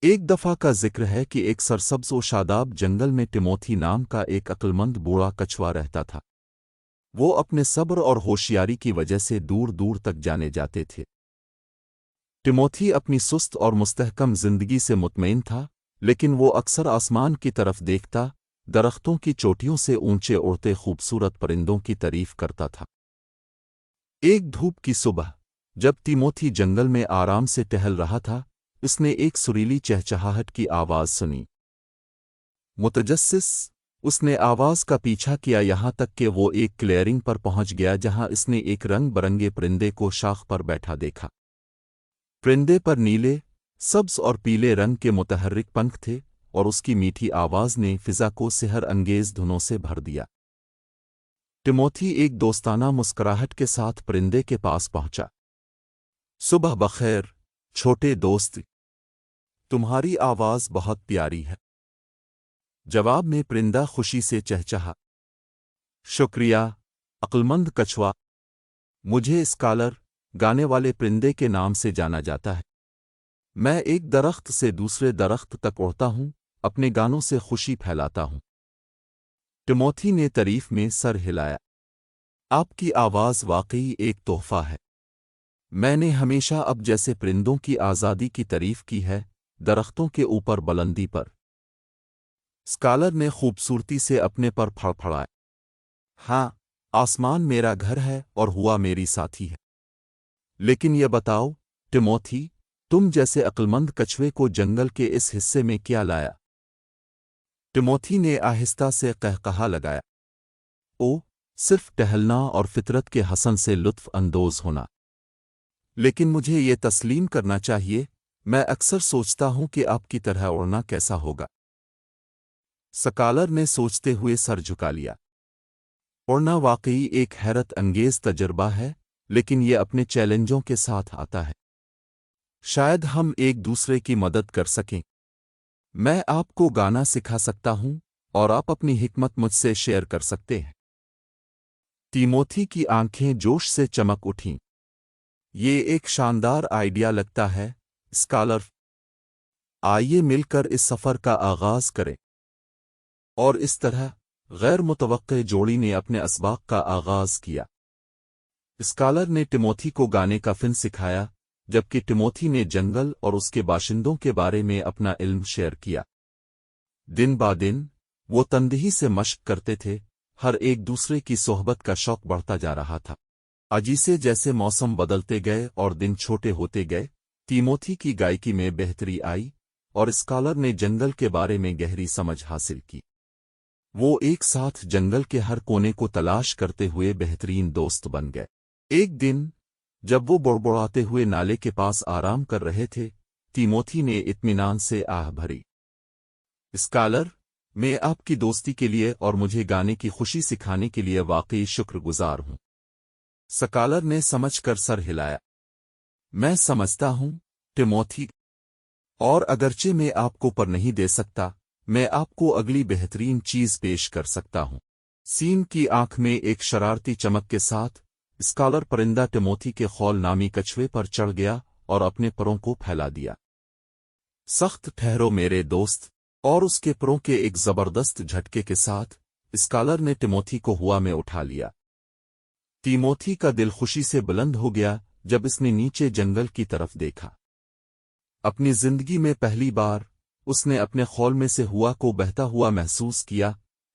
ایک دفعہ کا ذکر ہے کہ ایک سرسبز و شاداب جنگل میں ٹیموتھی نام کا ایک عقلمند بوڑھا کچھوا رہتا تھا۔ وہ اپنے صبر اور ہوشیاری کی وجہ سے دور دور تک جانے جاتے تھے۔ ٹیموتھی اپنی سست اور مستحکم زندگی سے مطمئن تھا، لیکن وہ اکثر آسمان کی طرف دیکھتا، درختوں کی چوٹیوں سے اونچے اڑتے خوبصورت پرندوں کی تعریف کرتا تھا۔ ایک دھوپ کی صبح، جب ٹیموتھی جنگل میں آرام سے ٹہل رہا تھا، اس نے ایک سریلی چہچہاہٹ کی آواز سنی۔ متجسس، اس نے آواز کا پیچھا کیا یہاں تک کہ وہ ایک کلیئرنگ پر پہنچ گیا جہاں اس نے ایک رنگ برنگے پرندے کو شاخ پر بیٹھا دیکھا۔ پرندے پر نیلے، سبز اور پیلے رنگ کے متحرک پنکھ تھے، اور اس کی میٹھی آواز نے فضا کو سحر انگیز دھنوں سے بھر دیا۔ ٹیموتھی ایک دوستانہ مسکراہٹ کے ساتھ پرندے کے پاس پہنچا۔ صبح بخیر، چھوٹے دوست، تمہاری آواز بہت پیاری ہے۔ جواب میں پرندہ خوشی سے چہچہا۔ شکریہ، عقلمند کچھوا، مجھے اسکالر، گانے والے پرندے کے نام سے جانا جاتا ہے۔ میں ایک درخت سے دوسرے درخت تک اڑتا ہوں، اپنے گانوں سے خوشی پھیلاتا ہوں۔ ٹیموتھی نے تعریف میں سر ہلایا۔ آپ کی آواز واقعی ایک تحفہ ہے۔ میں نے ہمیشہ اب جیسے پرندوں کی آزادی کی تعریف کی ہے، درختوں کے اوپر بلندی پر۔ اسکالر نے خوبصورتی سے اپنے پر پھڑپھڑائے۔ ہاں، آسمان میرا گھر ہے اور ہوا میری ساتھی ہے۔ لیکن یہ بتاؤ، ٹیموتھی، تم جیسے عقلمند کچھوے کو جنگل کے اس حصے میں کیا لایا؟ ٹیموتھی نے آہستہ سے قہقہا لگایا۔ او، صرف ٹہلنا اور فطرت کے حسن سے لطف اندوز ہونا۔ لیکن مجھے یہ تسلیم کرنا چاہیے، میں اکثر سوچتا ہوں کہ آپ کی طرح اڑنا کیسا ہوگا۔ اسکالر نے سوچتے ہوئے سر جھکا لیا۔ اڑنا واقعی ایک حیرت انگیز تجربہ ہے، لیکن یہ اپنے چیلنجوں کے ساتھ آتا ہے۔ شاید ہم ایک دوسرے کی مدد کر سکیں۔ میں آپ کو گانا سکھا سکتا ہوں، اور آپ اپنی حکمت مجھ سے شیئر کر سکتے ہیں۔ ٹیموتھی کی آنکھیں جوش سے چمک اٹھیں۔ یہ ایک شاندار آئیڈیا لگتا ہے، اسکالر۔ آئیے مل کر اس سفر کا آغاز کریں۔ اور اس طرح، غیر متوقع جوڑی نے اپنے اسباق کا آغاز کیا۔ اسکالر نے ٹیموتھی کو گانے کا فن سکھایا، جبکہ ٹیموتھی نے جنگل اور اس کے باشندوں کے بارے میں اپنا علم شیئر کیا۔ دن با دن، وہ تندہی سے مشق کرتے تھے، ہر ایک دوسرے کی صحبت کا شوق بڑھتا جا رہا تھا۔ اجیسے جیسے موسم بدلتے گئے اور دن چھوٹے ہوتے گئے، ٹیموتھی کی گائیکی میں بہتری آئی، اور اسکالر نے جنگل کے بارے میں گہری سمجھ حاصل کی۔ وہ ایک ساتھ جنگل کے ہر کونے کو تلاش کرتے ہوئے بہترین دوست بن گئے۔ ایک دن، جب وہ بڑبڑاتے ہوئے نالے کے پاس آرام کر رہے تھے، ٹیموتھی نے اطمینان سے آہ بھری۔ اسکالر، میں آپ کی دوستی کے لیے اور مجھے گانے کی خوشی سکھانے کے لیے واقعی شکر گزار ہوں۔ اسکالر نے سمجھ کر سر ہلایا۔ میں سمجھتا ہوں، ٹیموتھی، اور اگرچہ میں آپ کو پر نہیں دے سکتا، میں آپ کو اگلی بہترین چیز پیش کر سکتا ہوں۔ سین کی آنکھ میں ایک شرارتی چمک کے ساتھ، اسکالر پرندہ ٹیموتھی کے خول نامی کچھوے پر چڑھ گیا اور اپنے پروں کو پھیلا دیا۔ سخت ٹھہرو میرے دوست، اور اس کے پروں کے ایک زبردست جھٹکے کے ساتھ، اسکالر نے ٹیموتھی کو ہوا میں اٹھا لیا۔ ٹیموتھی کا دل خوشی سے بلند ہو گیا جب اس نے نیچے جنگل کی طرف دیکھا۔ اپنی زندگی میں پہلی بار، اس نے اپنے خول میں سے ہوا کو بہتا ہوا محسوس کیا،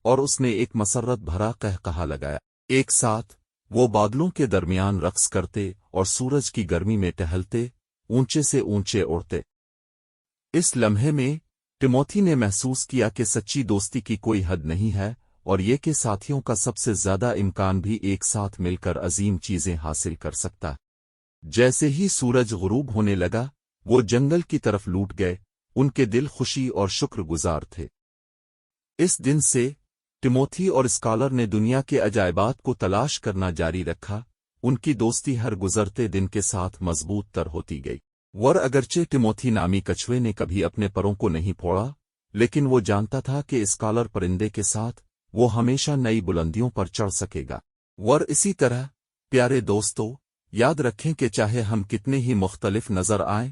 اور اس نے ایک مسرت بھرا قہقہا لگایا۔ ایک ساتھ، وہ بادلوں کے درمیان رقص کرتے اور سورج کی گرمی میں ٹہلتے، اونچے سے اونچے اڑتے۔ اس لمحے میں، ٹیموتھی نے محسوس کیا کہ سچی دوستی کی کوئی حد نہیں ہے، اور یہ کہ ساتھیوں کا سب سے زیادہ امکان بھی ایک ساتھ مل کر عظیم چیزیں حاصل کر سکتا ہے۔ جیسے ہی سورج غروب ہونے لگا، وہ جنگل کی طرف لوٹ گئے، ان کے دل خوشی اور شکر گزار تھے۔ اس دن سے، ٹیموتھی اور اسکالر نے دنیا کے عجائبات کو تلاش کرنا جاری رکھا، ان کی دوستی ہر گزرتے دن کے ساتھ مضبوط تر ہوتی گئی۔ اگرچہ ٹیموتھی نامی کچھوے نے کبھی اپنے پروں کو نہیں پھوڑا، لیکن وہ جانتا تھا کہ اسکالر پرندے کے ساتھ، وہ ہمیشہ نئی بلندیوں پر چڑھ سکے گا۔ اسی طرح، پیارے دوستو، یاد رکھیں کہ چاہے ہم کتنے ہی مختلف نظر آئیں،